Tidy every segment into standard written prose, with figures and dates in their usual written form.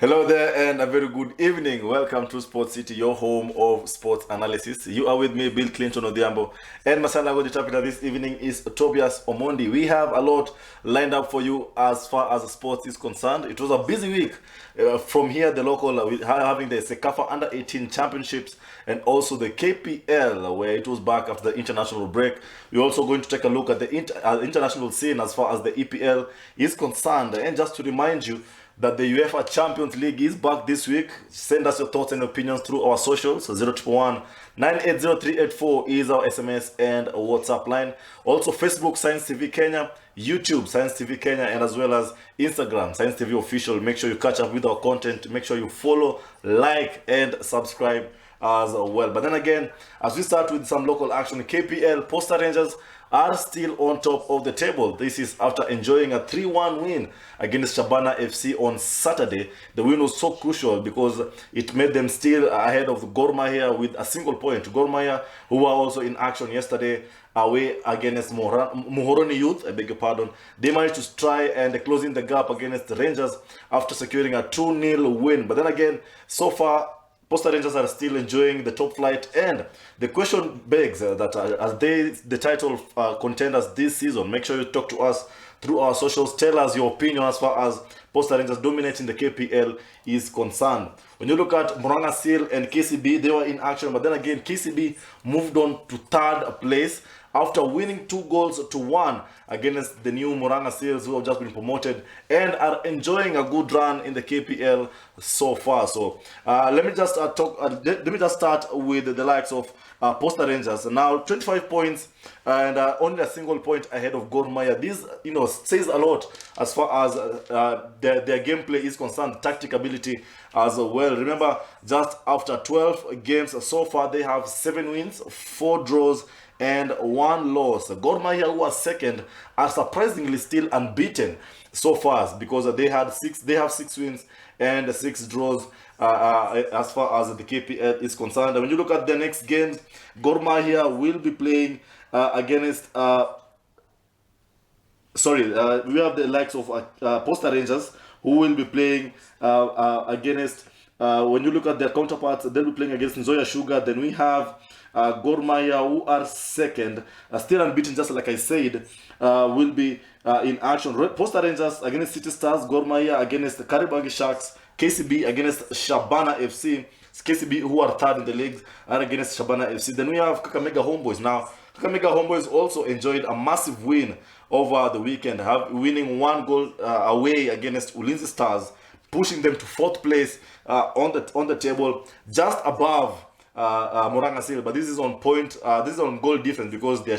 Hello there and a very good evening. Welcome to Sports City, your home of sports analysis. You are with me, Bill Clinton ODHIAMBO, and my son interpreter this evening is Tobias Omondi. We have a lot lined up for you as far as sports is concerned. It was a busy week from here, the local, having the Sekafa Under 18 Championships and also the KPL, where it was back after the international break. We're also going to take a look at the international scene as far as the EPL is concerned. And just to remind you, that the UEFA Champions League is back this week. Send us your thoughts and opinions through our socials. 0111 980 is our SMS and WhatsApp line. Also Facebook, Science TV Kenya, YouTube, Science TV Kenya, and as well as Instagram, Science TV Official. Make sure you catch up with our content. Make sure you follow, like, and subscribe as well. But then again, as we start with some local action, KPL, Posta Rangers are still on top of the table. This is after enjoying a 3-1 win against Shabana FC on Saturday. The win was so crucial because it made them still ahead of Gor Mahia with a single point. Gor Mahia, who were also in action yesterday away against Muhoroni Youth, I beg your pardon, they managed to try and closing the gap against the Rangers after securing a 2-0 win. But then again, so far, Posta Rangers are still enjoying the top flight, and the question begs that as they the title contenders this season, make sure you talk to us through our socials. Tell us your opinion as far as Posta Rangers dominating the KPL is concerned. When you look at Muranga Seal and KCB, they were in action, but then again, KCB moved on to third place after winning 2-1 against the new Muranga Seals, who have just been promoted and are enjoying a good run in the KPL so far. So let me just start with the likes of Posta Rangers. Now 25 points and only a single point ahead of Gor Mahia. This says a lot as far as their gameplay is concerned, tactic ability as well. Remember, just after 12 games so far, they have 7 wins, 4 draws, and 1 loss. Gor Mahia, who are second, are surprisingly still unbeaten so far because they have 6 wins and 6 draws as far as the KPL is concerned. And when you look at the next games, Gor Mahia will be playing against we have the likes of Posta Rangers, who will be playing against when you look at their counterparts, they'll be playing against Nzoia Sugar. Then we have Gor Mahia, who are second, still unbeaten, just like I said, will be in action. Posta Rangers against City Stars, Gor Mahia against the Kariobangi Sharks, KCB against Shabana FC. KCB, who are third in the league, are against Shabana FC. Then we have Kakamega Homeboys. Now, Kakamega Homeboys also enjoyed a massive win over the weekend, winning 1 goal away against Ulinzi Stars, pushing them to 4th place on the table, just above Muranga Seal. But this is on point. This is on goal difference because they're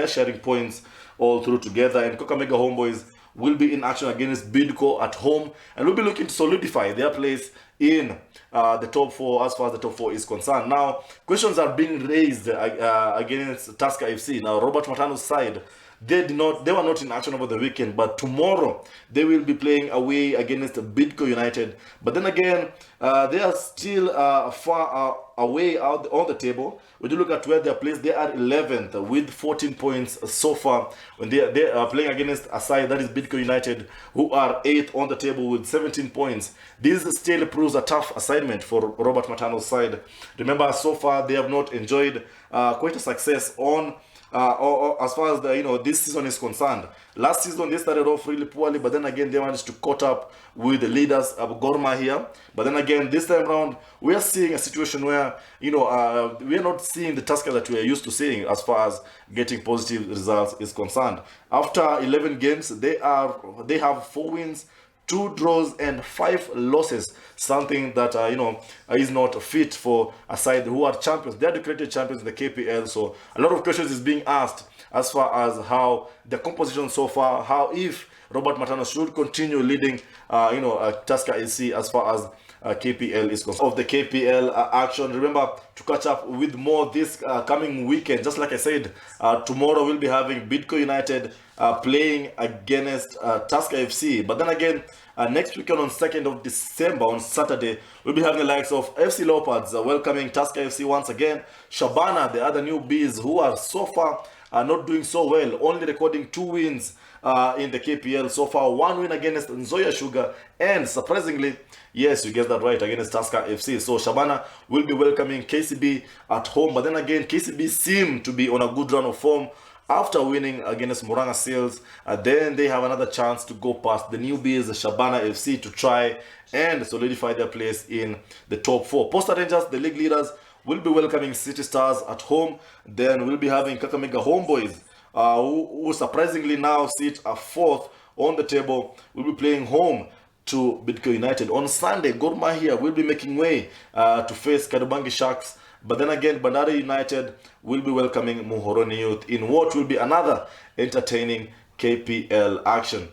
sharing points all through together. And Kakamega Homeboys will be in action against Bidco at home, and will be looking to solidify their place in the top 4 as far as the top 4 is concerned. Now, questions are being raised against Tusker FC. Now, Robert Matano's side, they were not in action over the weekend, but tomorrow they will be playing away against Bidco United. But then again, they are still far away out on the table. When you look at where they are placed, they are 11th with 14 points so far. When they are playing against a side that is Bidco United, who are 8th on the table with 17 points. This still proves a tough assignment for Robert Matano's side. Remember, so far they have not enjoyed quite a success on as far as this season is concerned. Last season they started off really poorly, but then again they managed to caught up with the leaders of Gor Mahia. But then again, this time around, we are seeing a situation where we are not seeing the Tusker that we are used to seeing as far as getting positive results is concerned. After 11 games, they have 4 wins, 2 draws, and 5 losses, something that is not fit for a side who are champions. They are declared champions in the KPL. So a lot of questions is being asked as far as how the composition so far, how if Robert Matano should continue leading Tusker AC as far as KPL is concerned. Of the KPL action, remember to catch up with more this coming weekend. Just like I said, tomorrow we'll be having Bidco United playing against Tusker FC. But then again, next weekend on 2nd of December, on Saturday, we'll be having the likes of FC Leopards welcoming Tusker FC once again. Shabana, the other newbies who are so far not doing so well, only recording 2 wins in the KPL so far. One win against Nzoia Sugar, and surprisingly, yes, you guessed that right, against Tusker FC. So Shabana will be welcoming KCB at home. But then again, KCB seem to be on a good run of form after winning against Muranga Seals. Then they have another chance to go past the newbies, Shabana FC, to try and solidify their place in the top 4. Posta Rangers, the league leaders, will be welcoming City Stars at home. Then we'll be having Kakamega Homeboys, who surprisingly now sit a 4th on the table. We'll be playing home to Bidco United. On Sunday, Gor Mahia will be making way to face Kadubangi Sharks. But then again, Bandari United will be welcoming Muhoroni Youth in what will be another entertaining KPL action.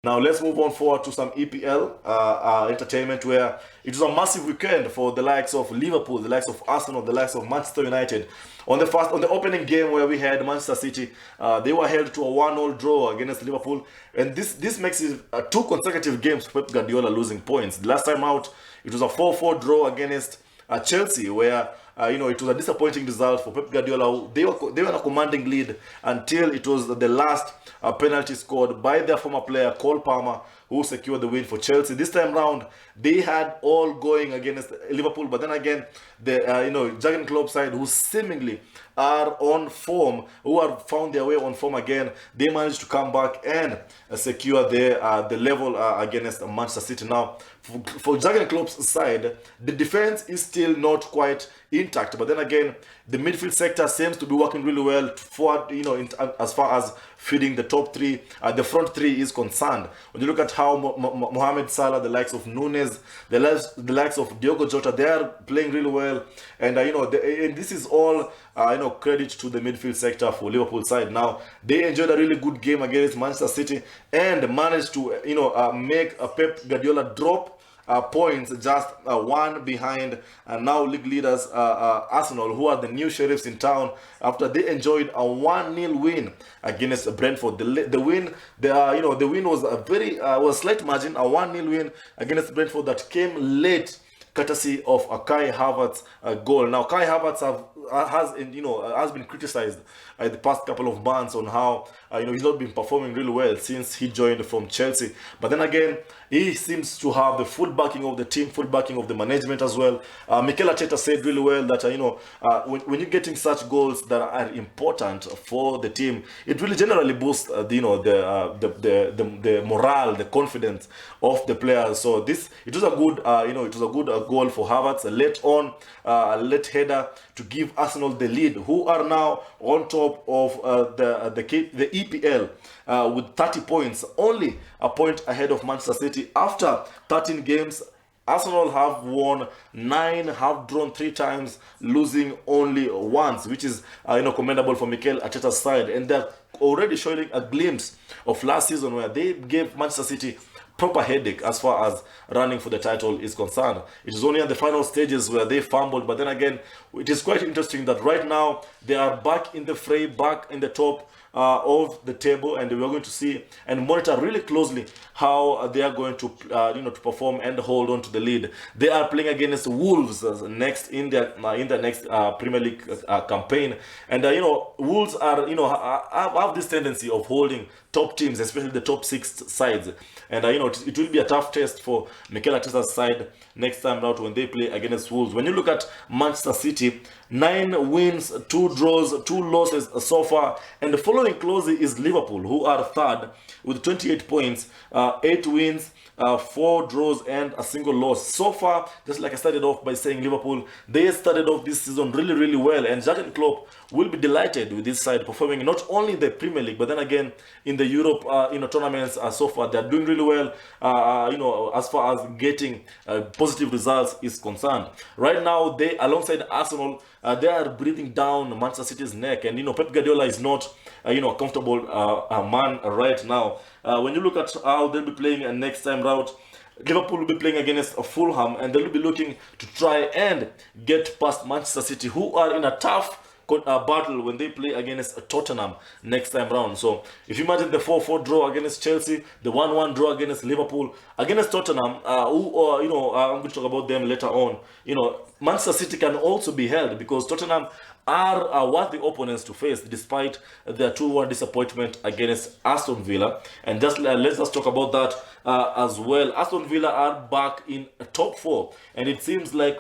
Now let's move on forward to some EPL entertainment, where it was a massive weekend for the likes of Liverpool, the likes of Arsenal, the likes of Manchester United. On the opening game where we had Manchester City, they were held to a 1-0 draw against Liverpool, and this makes it 2 consecutive games for Pep Guardiola losing points. The last time out, it was a 4-4 draw against Chelsea, where it was a disappointing result for Pep Guardiola. They were in a commanding lead until it was the last penalty scored by their former player Cole Palmer, who secured the win for Chelsea. This time round, they had all going against Liverpool, but then again, the Jurgen Klopp side, who seemingly are on form, who have found their way on form again, they managed to come back and secure the level against Manchester City. Now, for Jurgen Klopp's side, the defense is still not quite intact, but then again, the midfield sector seems to be working really well forward, as far as feeding the top 3, the front 3 is concerned. When you look at how Mohamed Salah, the likes of Nunes, the likes of Diogo Jota, they are playing really well, and and this is all credit to the midfield sector for Liverpool side. Now, they enjoyed a really good game against Manchester City and managed to make Pep Guardiola drop points, just 1 behind now league leaders Arsenal, who are the new sheriffs in town, after they enjoyed a 1-0 win against Brentford. The win was a slight margin, a 1-0 win against Brentford that came late, courtesy of a Kai Havertz goal. Now, Kai Havertz has been criticized the past couple of months on how he's not been performing really well since he joined from Chelsea. But then again, he seems to have the full backing of the team, full backing of the management as well. Mikel Arteta said really well that when you're getting such goals that are important for the team, it really generally boosts the morale, the confidence of the players. So it was a good goal for Havertz, a late header to give Arsenal the lead, who are now on top of the EPL with 30 points, only a point ahead of Manchester City after 13 games. Arsenal have won 9, have drawn 3 times, losing only once, which is commendable for Mikel Arteta's side. And they're already showing a glimpse of last season where they gave Manchester City proper headache as far as running for the title is concerned. It is only at the final stages where they fumbled, but then again, it is quite interesting that right now they are back in the fray, back in the top of the table, and we're going to see and monitor really closely how they are going to to perform and hold on to the lead. They are playing against Wolves next in their next Premier League campaign, and Wolves are have this tendency of holding top teams, especially the top 6 sides, and it will be a tough test for Mikel Arteta's side next time out when they play against Wolves. When you look at Manchester City, 9 wins, 2 draws, 2 losses so far, and the following closely is Liverpool, who are third with 28 points, 8 wins, 4 draws and a single loss. So far, just like I started off by saying, Liverpool, they started off this season really, really well, and Jurgen Klopp will be delighted with this side performing not only in the Premier League, but then again in the Europe tournaments. So far, they're doing really well, as far as getting positive results is concerned. Right now, they, alongside Arsenal, they are breathing down Manchester City's neck, and Pep Guardiola is not a comfortable man right now. When you look at how they'll be playing next time round, Liverpool will be playing against Fulham, and they'll be looking to try and get past Manchester City, who are in a tough battle when they play against Tottenham next time round. So if you imagine the 4-4 draw against Chelsea, the 1-1 draw against Liverpool, against Tottenham, I'm going to talk about them later on. Manchester City can also be held because Tottenham are worthy opponents to face despite their 2-1 disappointment against Aston Villa. And just let's just talk about that as well. Aston Villa are back in top 4, and it seems like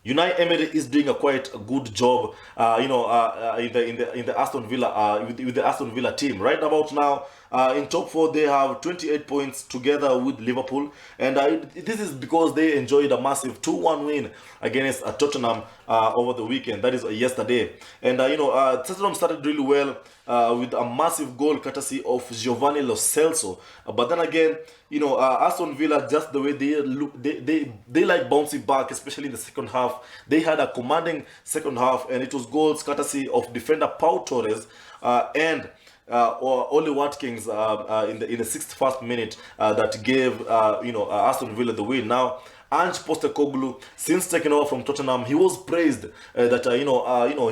Unai Emery is doing a quite good job, in the Aston Villa with the Aston Villa team. Right about now, in top 4, they have 28 points together with Liverpool, and this is because they enjoyed a massive 2-1 win against Tottenham over the weekend. That is yesterday, and Tottenham started really well with a massive goal courtesy of Giovanni Lo Celso. But then again, Aston Villa, just the way they look, they like bouncing back, especially in the second half. They had a commanding second half, and it was goals courtesy of defender Pau Torres and Oli Watkins in the 61st minute that gave Aston Villa the win. Now, Ange Postecoglou, since taking over from Tottenham, he was praised that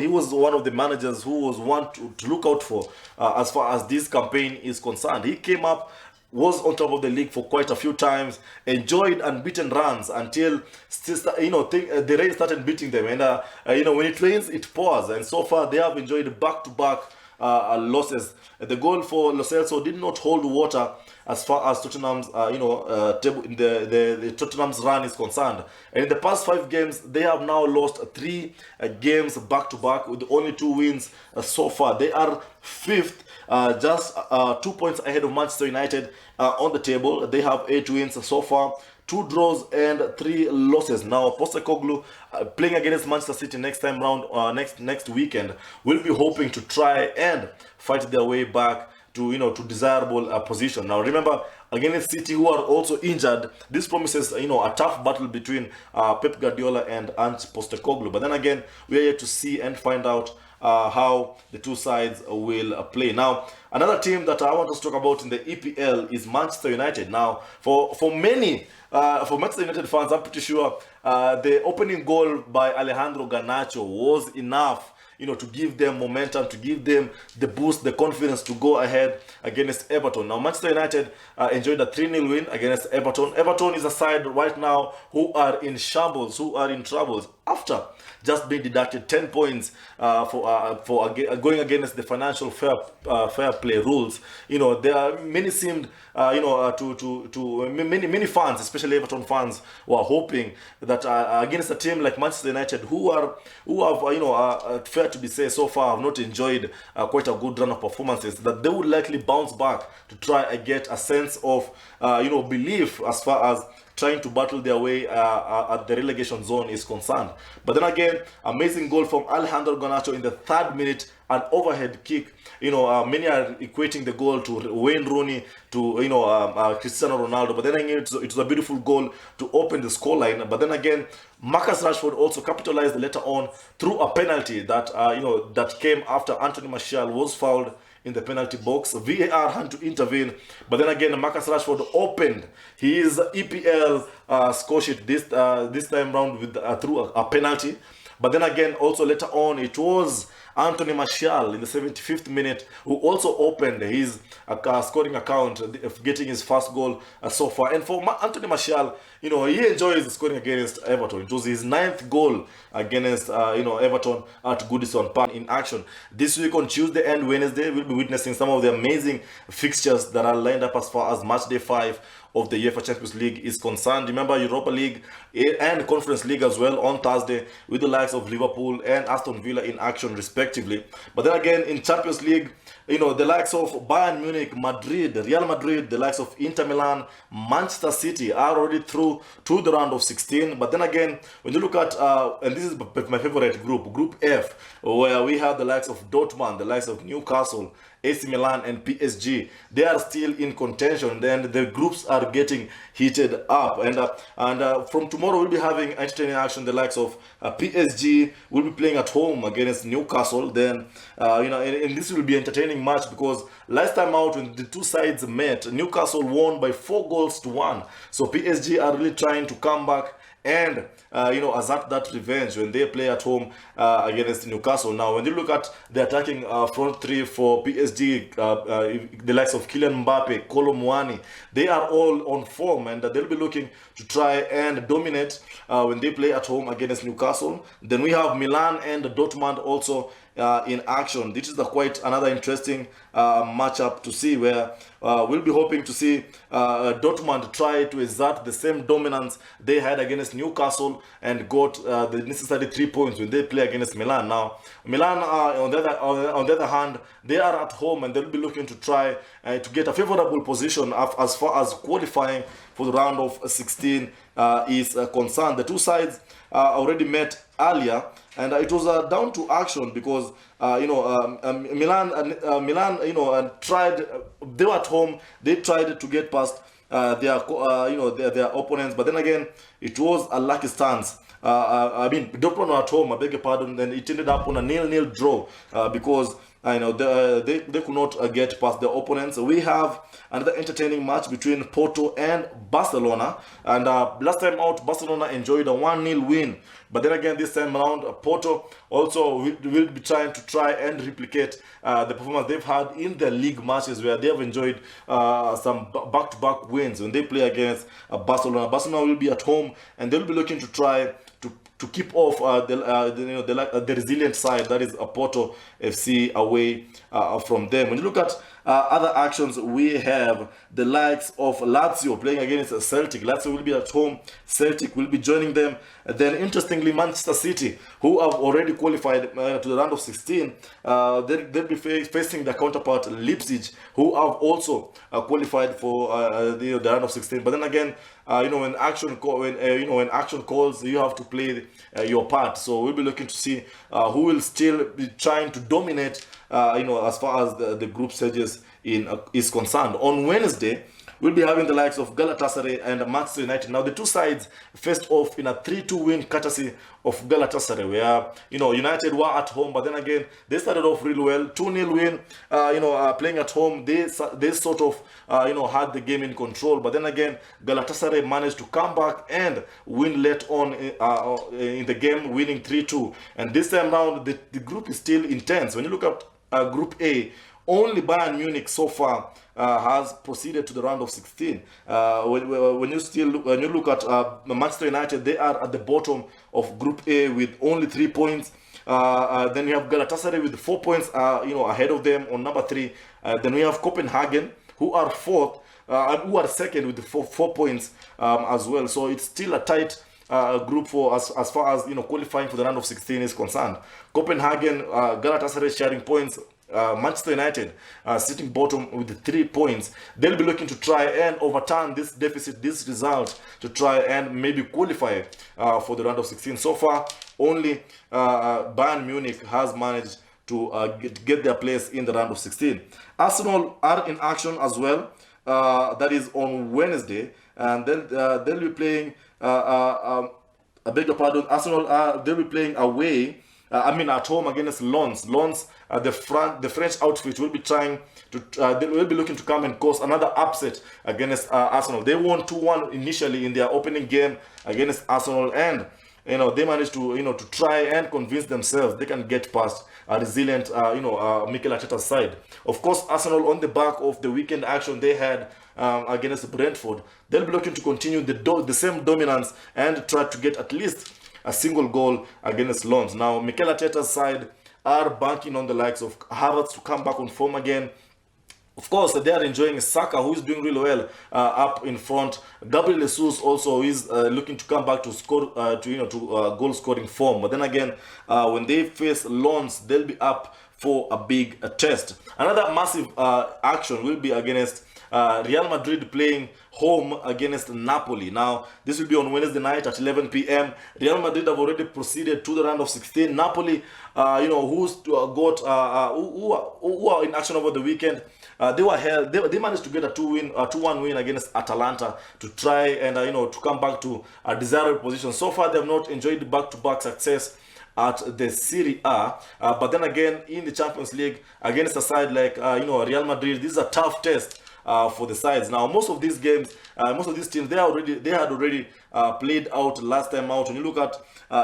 he was one of the managers who was one to look out for as far as this campaign is concerned. He came up, was on top of the league for quite a few times, enjoyed unbeaten runs until the rain started beating them, and when it rains it pours, and so far they have enjoyed back-to-back losses. The goal for Lo Celso did not hold water as far as Tottenham's the Tottenham's run is concerned. And in the past 5 games, they have now lost 3 games back to back with only 2 wins so far. They are 5th, just 2 points ahead of Manchester United on the table. They have 8 wins so far, 2 draws and 3 losses. Now Postecoglou, playing against Manchester City next time round, next weekend, will be hoping to try and fight their way back to desirable position. Now remember, against City, who are also injured, this promises a tough battle between Pep Guardiola and Ange Postecoglou. But then again, we are yet to see and find out how the two sides will play. Now, another team that I want to talk about in the EPL is Manchester United. Now, for many Manchester United fans, I'm pretty sure the opening goal by Alejandro Garnacho was enough to give them momentum, to give them the boost, the confidence to go ahead against Everton. Now, Manchester United enjoyed a 3-0 win against Everton. Everton is a side right now who are in shambles, who are in troubles after just being deducted 10 points for going against the financial fair play rules. There are many seemed many fans, especially Everton fans, who are hoping that against a team like Manchester United, who have fair to be said so far have not enjoyed quite a good run of performances, that they would likely bounce back to try and get a sense of belief as far as trying to battle their way at the relegation zone is concerned. But then again, amazing goal from Alejandro Garnacho in the 3rd minute an overhead kick. Many are equating the goal to Wayne Rooney, to Cristiano Ronaldo, but then again it was a beautiful goal to open the scoreline. But then again, Marcus Rashford also capitalized later on through a penalty that that came after Anthony Martial was fouled in the penalty box. VAR had to intervene, but then again Marcus Rashford opened his EPL score sheet this time round with through a penalty. But then again, also later on, it was Anthony Martial in the 75th minute who also opened his scoring account, getting his first goal so far. And for Anthony Martial, he enjoys scoring against Everton. It was his 9th goal against Everton at Goodison Park in action. This week on Tuesday and Wednesday, we'll be witnessing some of the amazing fixtures that are lined up as far as match day 5 of the UEFA Champions League is concerned. Remember, Europa League and Conference League as well on Thursday, with the likes of Liverpool and Aston Villa in action respectively. But then again, in Champions League, the likes of Bayern Munich, Madrid, Real Madrid, the likes of Inter Milan, Manchester City are already through to the round of 16. But then again, when you look at, and this is my favorite group, Group F, where we have the likes of Dortmund, the likes of Newcastle, AC Milan and PSG, they are still in contention. Then the groups are getting heated up, and from tomorrow we'll be having entertaining action. The likes of PSG will be playing at home against Newcastle. Then and this will be entertaining match, because last time out when the two sides met, Newcastle won by 4-1. So PSG are really trying to come back and assert that revenge when they play at home against Newcastle. Now, when you look at the attacking front three for PSG, the likes of Kylian Mbappe, Kolo Muani, they are all on form, and they'll be looking to try and dominate when they play at home against Newcastle. Then we have Milan and Dortmund also in action. This is quite another interesting matchup to see, where we'll be hoping to see Dortmund try to exert the same dominance they had against Newcastle and got the necessary 3 points when they play against Milan. Now, Milan, on the other hand, they are at home, and they'll be looking to try to get a favorable position as far as qualifying for the round of 16 is concerned. The two sides already met earlier, and it was down to action, because Milan tried. They were at home. They tried to get past their opponents, but then again, it was a lucky stance. Dortmund were at home, I beg your pardon. Then it ended up on a 0-0 draw because they could not get past their opponents. We have another entertaining match between Porto and Barcelona, and last time out Barcelona enjoyed a 1-0 win, but then again this time around Porto also will be trying and replicate the performance they've had in the league matches, where they have enjoyed some back-to-back wins when they play against Barcelona. Barcelona will be at home, and they'll be looking to try to keep off the resilient side that is Porto FC away from them. When you look at other actions, we have the likes of Lazio playing against Celtic. Lazio will be at home. Celtic will be joining them. Then, interestingly, Manchester City, who have already qualified to the round of 16, they'll be facing their counterpart Leipzig, who have also qualified for the round of 16. But then again, when action calls, you have to play your part. So we'll be looking to see who will still be trying to dominate. As far as the group stages is concerned. On Wednesday, we'll be having the likes of Galatasaray and Manchester United. Now, the two sides faced off in a 3-2 win courtesy of Galatasaray, where United were at home, but then again they started off really well. 2-0 win. Playing at home, they sort of had the game in control, but then again Galatasaray managed to come back and win late on in the game, winning 3-2. And this time round, the group is still intense. When you look at Group A, only Bayern Munich so far has proceeded to the round of 16. When you look at Manchester United, they are at the bottom of Group A with only 3 points. Then you have Galatasaray with 4 points, ahead of them on number 3. Then we have Copenhagen, who are fourth, and who are second with 4 points as well. So it's still a tight group for as far as qualifying for the round of 16 is concerned. Copenhagen, Galatasaray sharing points. Manchester United sitting bottom with 3 points. They'll be looking to try and overturn this deficit, this result, to try and maybe qualify for the round of 16. So far, only Bayern Munich has managed to get their place in the round of 16. Arsenal are in action as well. That is on Wednesday, and then they'll be playing. I beg your pardon. Arsenal they'll be playing away. At home against Lens. Lens, the French outfit will be trying to. They will be looking to come and cause another upset against Arsenal. They won 2-1 initially in their opening game against Arsenal, and they managed to to try and convince themselves they can get past a resilient Mikel Arteta's side. Of course, Arsenal, on the back of the weekend action they had against Brentford, they'll be looking to continue the same dominance and try to get at least a single goal against Lens. Now, Mikel Arteta's side are banking on the likes of Havertz to come back on form again. Of course, they are enjoying Saka, who is doing really well up in front. Gabriel Jesus also is looking to come back to score, goal scoring form. But then again, when they face Lens, they'll be up for a big test. Another massive action will be against Real Madrid playing home against Napoli. Now, this will be on Wednesday night at 11 p.m. Real Madrid have already proceeded to the round of 16. Napoli, who are in action over the weekend, they managed to get a 2-1 win against Atalanta to try and to come back to a desirable position. So far, they have not enjoyed back-to-back success at the Serie A, but then again in the Champions League against a side like Real Madrid, this is a tough test for the sides. Now, most of these games, most of these teams, they had already played out last time out. When you look at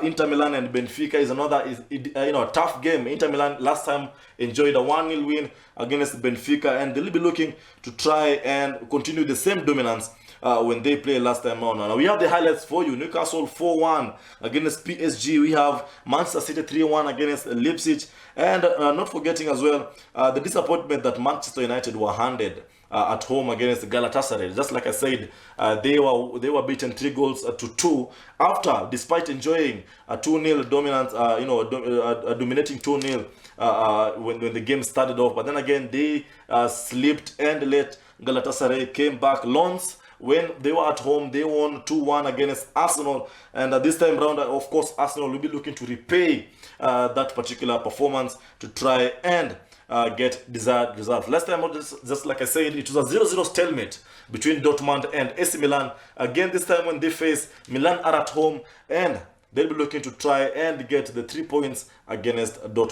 Inter Milan and Benfica, is another a tough game. Inter Milan last time enjoyed a 1-0 win against Benfica, and they'll be looking to try and continue the same dominance when they play last time out. Now, we have the highlights for you. Newcastle 4-1 against PSG. We have Manchester City 3-1 against Leipzig. And not forgetting as well the disappointment that Manchester United were handed at home against Galatasaray. Just like I said, they were beaten 3-2 after, despite enjoying a 2-0 dominance, dominating 2-0 when the game started off. But then again, they slipped and let Galatasaray came back. Lens, when they were at home, they won 2-1 against Arsenal, and this time round, of course, Arsenal will be looking to repay that particular performance to try and get desired results. Last time, just like I said, it was a 0-0 stalemate between Dortmund and AC Milan. Again, this time when they face Milan are at home, and they'll be looking to try and get the 3 points against Dortmund.